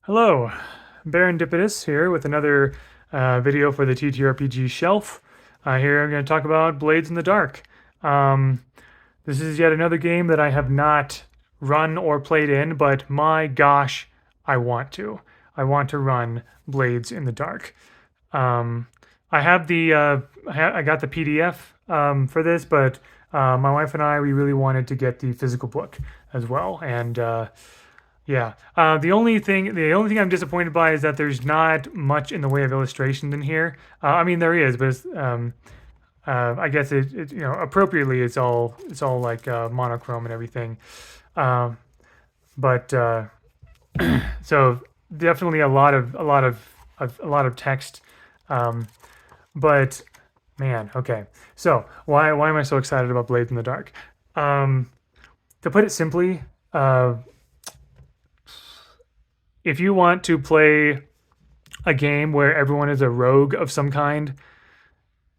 Hello, Barendipitous here with another video for the TTRPG shelf. Here I'm going to talk about Blades in the Dark. Um, this is yet another game that I have not run or played in, but my gosh, I want to. I want to run Blades in the Dark. Um, I have I got the PDF for this, but my wife and I, we really wanted to get the physical book as well. And yeah. The only thing I'm disappointed by is that there's not much in the way of illustrations in here. I mean, there is, but I guess appropriately, it's all like monochrome and everything. Um, but so definitely a lot of text. Um, but man, okay. So why am I so excited about Blades in the Dark? Um, to put it simply, if you want to play a game where everyone is a rogue of some kind,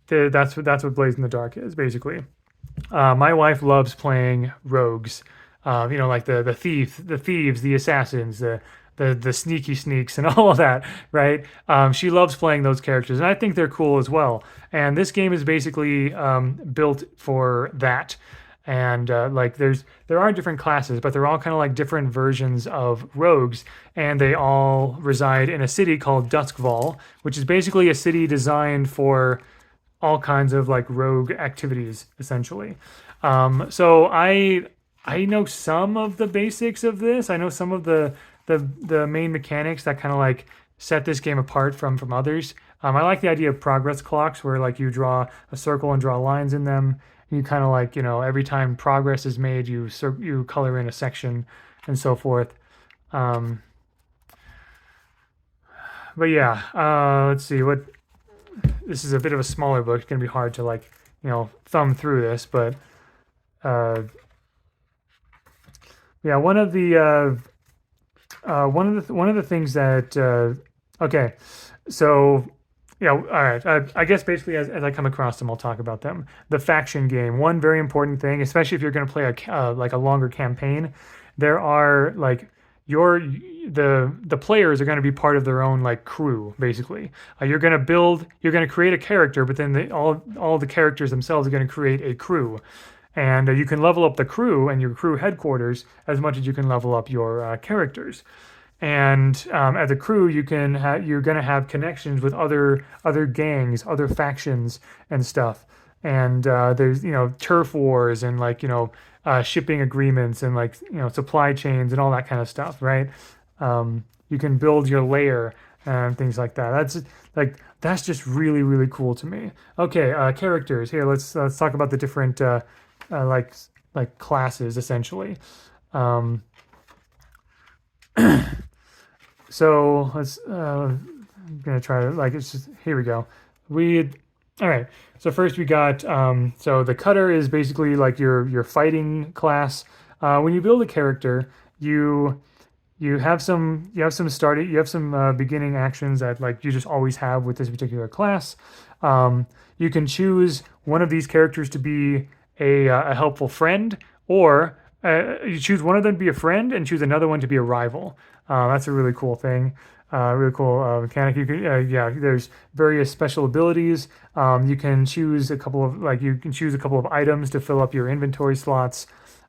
that's what Blaze in the Dark is basically. My wife loves playing rogues. Like the thieves, the assassins, the sneaky sneaks, and all of that. Right? She loves playing those characters, and I think they're cool as well. And this game is basically built for that. And there are different classes, but they're all kind of like different versions of rogues, and they all reside in a city called Duskval, which is basically a city designed for all kinds of like rogue activities, essentially. So I know some of the basics of this. I know some of the main mechanics that kind of like set this game apart from others. I like the idea of progress clocks, where like you draw a circle and draw lines in them. You kind of like every time progress is made, you color in a section and so forth. Um, but yeah, let's see what this is a bit of a smaller book. It's gonna be hard to like thumb through this, but uh, yeah, one of the things that okay, so yeah, all right. I guess basically as I come across them, I'll talk about them. The faction game, one very important thing, especially if you're going to play like a longer campaign, there are like the players are going to be part of their own like crew basically. You're going to create a character, but then all the characters themselves are going to create a crew. And you can level up the crew and your crew headquarters as much as you can level up your characters. And as a crew, you're going to have connections with other gangs, other factions, and stuff. And there's turf wars and like shipping agreements and like supply chains and all that kind of stuff, right? You can build your lair and things like that. That's just really really cool to me. Okay, characters here. Let's talk about the different uh, like like classes essentially. Um, so I'm gonna try to like it's just here we go. We all right. So first we got so the cutter is basically like your fighting class. When you build a character, you you have some beginning actions that like you just always have with this particular class. You can choose one of these characters to be a helpful friend, or you choose one of them to be a friend and choose another one to be a rival. That's a really cool thing. Really cool mechanic. Yeah, there's various special abilities. You can choose a couple of items to fill up your inventory slots.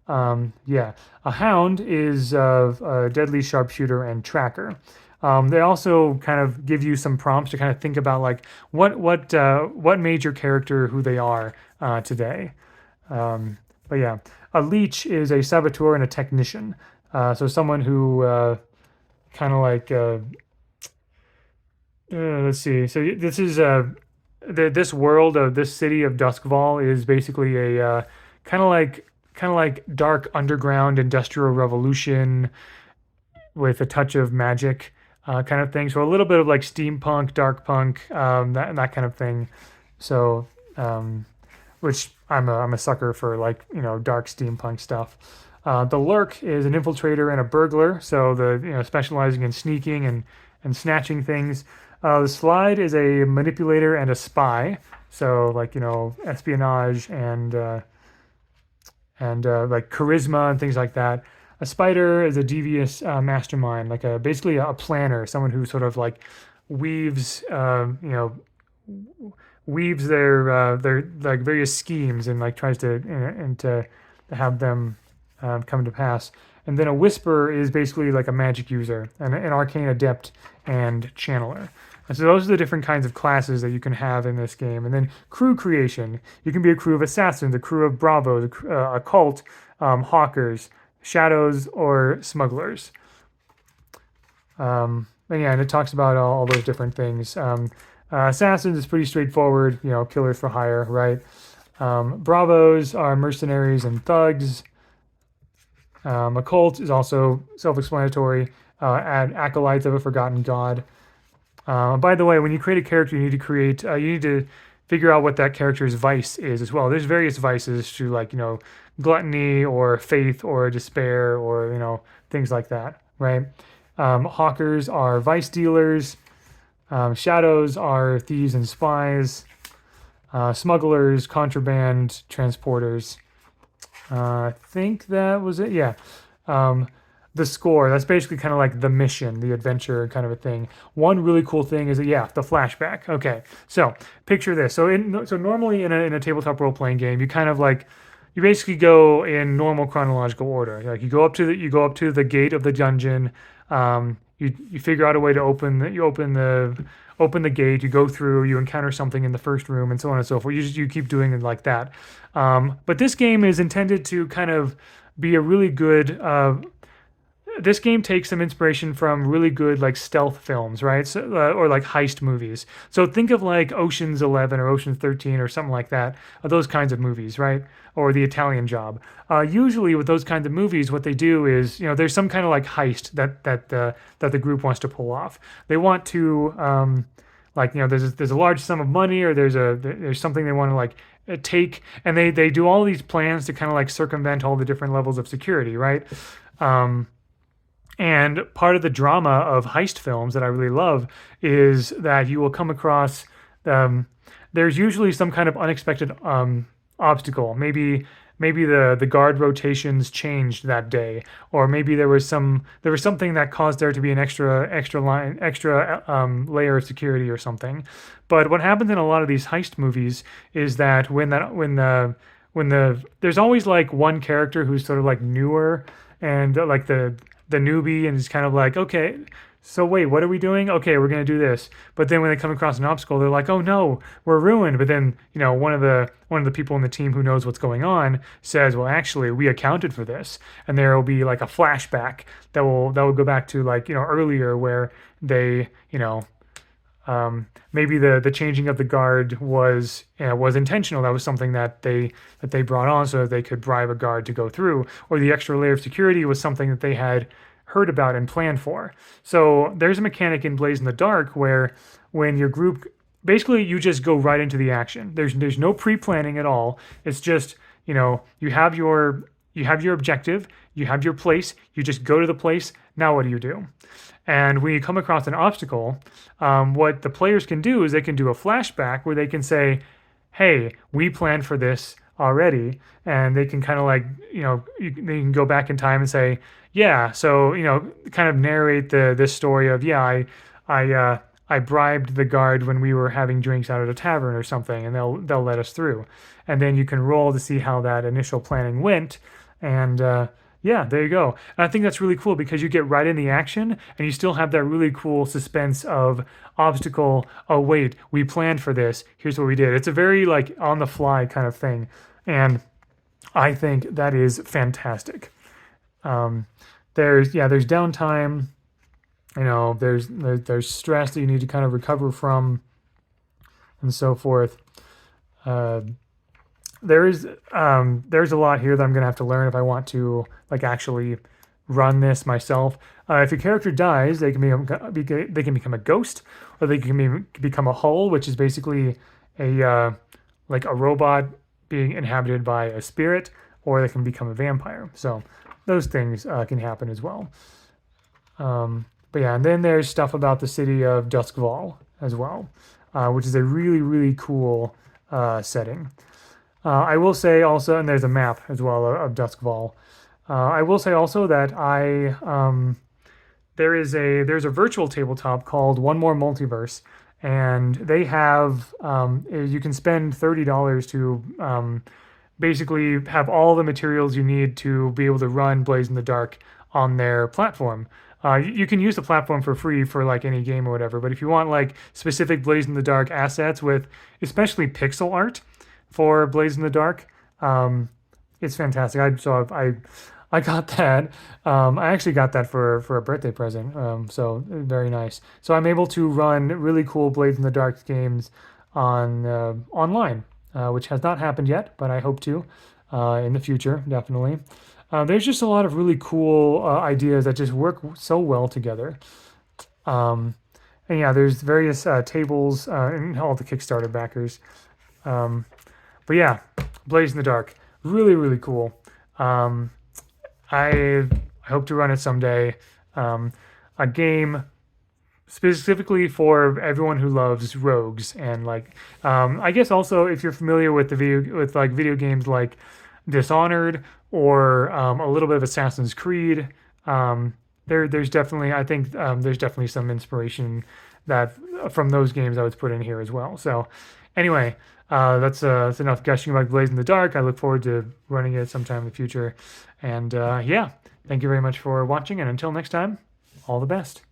Yeah, a hound is a deadly sharpshooter and tracker. They also kind of give you some prompts to kind of think about like what made your character who they are today. But yeah, a leech is a saboteur and a technician. So someone who kind of like let's see. So this is this world of this city of Duskval is basically a kind of like dark underground industrial revolution with a touch of magic kind of thing. So a little bit of like steampunk, dark punk, that kind of thing. So which I'm a sucker for like dark steampunk stuff. The lurk is an infiltrator and a burglar, so the specializing in sneaking and snatching things. The slide is a manipulator and a spy, so like espionage and like charisma and things like that. A spider is a devious mastermind, like a basically a planner, someone who sort of like weaves, weaves their like various schemes and like tries to and to have them come to pass. And then a whisperer is basically like a magic user, an arcane adept and channeler. And so those are the different kinds of classes that you can have in this game. And then crew creation. You can be a crew of assassins, a crew of bravos, a cult, hawkers, shadows, or smugglers. And yeah, and it talks about all those different things. Assassins is pretty straightforward, killers for hire, right? Bravos are mercenaries and thugs. A cult is also self-explanatory. Add acolytes of a forgotten god. By the way, when you create a character, you need to figure out what that character's vice is as well. There's various vices to like gluttony or faith or despair or things like that, right? Hawkers are vice dealers. Shadows are thieves and spies. Smugglers, contraband transporters. I think that was it. Yeah. The score, that's basically kind of like the mission, the adventure kind of a thing. One really cool thing is that, yeah, the flashback. Okay. So picture this. So normally in a tabletop role playing game, you kind of like, you basically go in normal chronological order. Like you go up to the gate of the dungeon. You figure out a way to open the gate. You go through. You encounter something in the first room, and so on and so forth. You keep doing it like that. But this game is intended to kind of be a really good. This game takes some inspiration from really good like stealth films, right? So, or like heist movies. So think of like Ocean's 11 or Ocean's 13 or something like that. Those kinds of movies, right? Or The Italian Job. Usually with those kinds of movies, what they do is there's some kind of like heist that the group wants to pull off. They want to there's a large sum of money or there's something they want to like take, and they do all these plans to kind of like circumvent all the different levels of security, right? And part of the drama of heist films that I really love is that you will come across, there's usually some kind of unexpected obstacle. Maybe the guard rotations changed that day, or maybe there was something that caused there to be an extra layer of security or something. But what happens in a lot of these heist movies is that when there's always like one character who's sort of like newer and like the newbie, and it's kind of like, okay, so wait, what are we doing? Okay, we're gonna do this. But then when they come across an obstacle, they're like, oh no, we're ruined. But then one of the people in the team who knows what's going on says, well, actually, we accounted for this, and there will be like a flashback that will go back to like earlier where they maybe the changing of the guard was intentional. That was something that they brought on so that they could bribe a guard to go through, or the extra layer of security was something that they had heard about and planned for. So there's a mechanic in Blaze in the Dark where when your group basically you just go right into the action. There's no pre-planning at all. It's just you have your objective, you have your place, you just go to the place. Now what do you do? And when you come across an obstacle, what the players can do is they can do a flashback where they can say, hey, we planned for this already. And they can kind of like, they can go back in time and say, yeah, so, kind of narrate this story of, yeah, I bribed the guard when we were having drinks out at a tavern or something, and they'll let us through. And then you can roll to see how that initial planning went. And, yeah, there you go. And I think that's really cool because you get right in the action and you still have that really cool suspense of obstacle. Oh, wait, we planned for this. Here's what we did. It's a very like on the fly kind of thing. And I think that is fantastic. There's downtime, there's stress that you need to kind of recover from and so forth. There's a lot here that I'm gonna have to learn if I want to like actually run this myself. If your character dies, they can become a ghost, or they can become a hull, which is basically a like a robot being inhabited by a spirit, or they can become a vampire. So those things can happen as well. But yeah, and then there's stuff about the city of Duskval as well, which is a really, really cool setting. I will say also, and there's a map as well of Duskval. I will say also that there's a virtual tabletop called One More Multiverse, and they have you can spend $30 to basically have all the materials you need to be able to run Blaze in the Dark on their platform. You can use the platform for free for like any game or whatever, but if you want like specific Blaze in the Dark assets with especially pixel art for Blaze in the Dark, it's fantastic. I got that. I actually got that for a birthday present. So very nice. So I'm able to run really cool Blades in the Dark games on online, which has not happened yet, but I hope to in the future, definitely. There's just a lot of really cool ideas that just work so well together. Um, and yeah, there's various tables and all the Kickstarter backers. Um, but yeah, Blaze in the Dark, really really cool. Um, I hope to run it someday. Um, a game specifically for everyone who loves rogues and like I guess also if you're familiar with the video games like Dishonored or a little bit of Assassin's Creed, there's definitely I think there's definitely some inspiration that from those games I was put in here as well. So anyway, that's enough gushing about Blaze in the Dark. I look forward to running it sometime in the future. And yeah, thank you very much for watching. And until next time, all the best.